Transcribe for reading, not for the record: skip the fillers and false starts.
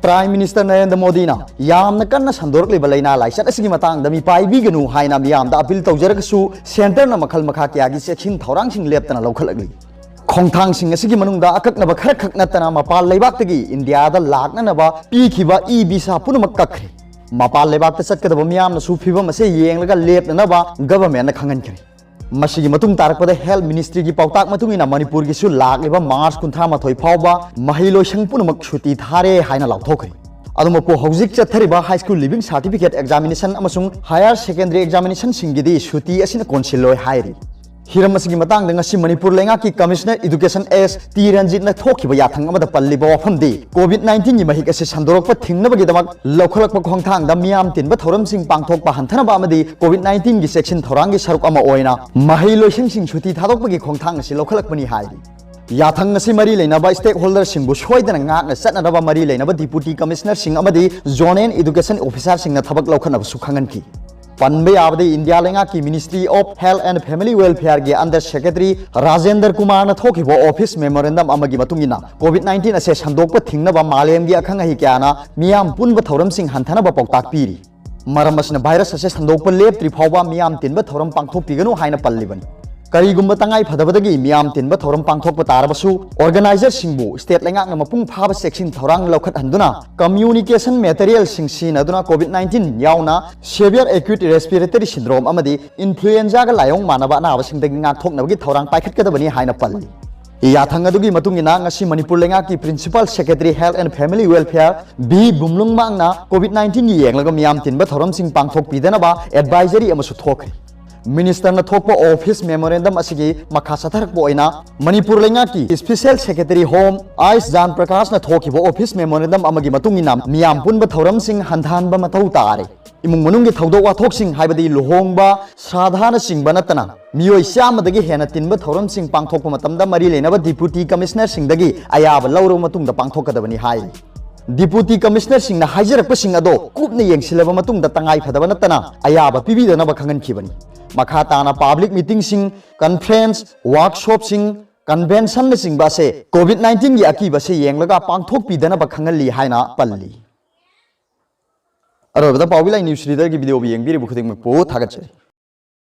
Prime Minister Narendra Modi na Yamna kanna sandoklakliba laina laichat asigi matangda mi paibiganu haina miyamda appeal tawjaragasu center na makhal makha kyagi section thouram sing leptana loukhatlakli khongthang sing asigi manungda akaknaba khara khaknatana mapal leibaktagi India da laknanaba pikhiba e-visa punamak kakre mapal leibakta chatkadaba miyamna su phibam ase yenglaga lepnanaba government na khangankre Masigi matung tarakpada Health Ministry ki pautak matungina Manipur ki su lakliba March 38 phawba mahilo sangpunamak shuti thare haina lauthokri aduma po hojik chathariba high school living certificate examination amasung higher secondary examination singidi shuti asina konsiloi hairi hiram asigi matang danga si Manipur lenga ki Commissioner Education S T Ranjit na thokiba yathang amada palliba wafamdi COVID-19 gi mahik ase sandorokpa thingnabagi damak loukhatlakpa khongthang da miyam tinba thouram sing pangthokpa hanthanaba amadi COVID-19 gi section thorang gi saruk ama oina mahilo sing shuti thadokpagi khongthang ase loukhatlakpani hairi yathang ase mari leinaba stakeholder sing bu soidana ngakna satnadaba mari leinaba Deputy Commissioner sing amadi Zone and Education Officer sing na thabak loukhanaba su khanganki Punba abadi India lenga ki Ministry of Health and Family Welfare ge Under Secretary Rajendra Kumar na thokibo office memorandum amagi matungina COVID-19 ase sandokpa thingnaba malem gi akhang hi kyana miyam punba thouram sing hanthanaba pautak piri maram asna virus ase sandokpa lep tri phawba miyam tinba thouram pangthok piganu haina pallibani karigumba tangai phadabadagi miyam tinba thouram pangthokpa tarabasu organizer singbu state lenga na mapung phaba section thorang lokhat handuna communication material sing sin aduna COVID-19 yauna severe acute respiratory syndrome amadi influenza ga layong manaba na abasingdagi ngak thoknabagi thorang paikhatkadabani haina palli yathang adugi matungina ngasi Manipur lenga ki Principal Secretary Health and Family Welfare B Bumlung mangna COVID-19 gi yenglaga miyam tinba thouram sing pangthok pidanaba advisory amasu thokri Minister na thokpa office memorandum asigi makha satharakpo oina Manipur lenga ki Special Secretary Home Ais Jan Prakash na thokibo office memorandum amagi matungina miyam punba thouram sing hanthanba mathau tare imung manunggi thodok wathok sing haibadi luhongba sadhana singba natana miyoi syamadagi hena tinba thouram sing pangthokpa matamda mari leinaba Deputy Commissioner singdagi ayaba lawro matungda pangthokadabani hai Deputy Commissioner sing na haijarakpa sing ado kupna yengsilaba matungda tangai phadaba natana ayaba pibidanaba khangankhibani Makhatana public meeting sing, conference, workshop sing, convention sing base, COVID-19 gi aki base yenglaga pangthok pidana bakhangali haina palli. Aro bada Paobilai news reader gi video bi yengbiri bukhuding makpo thagachari.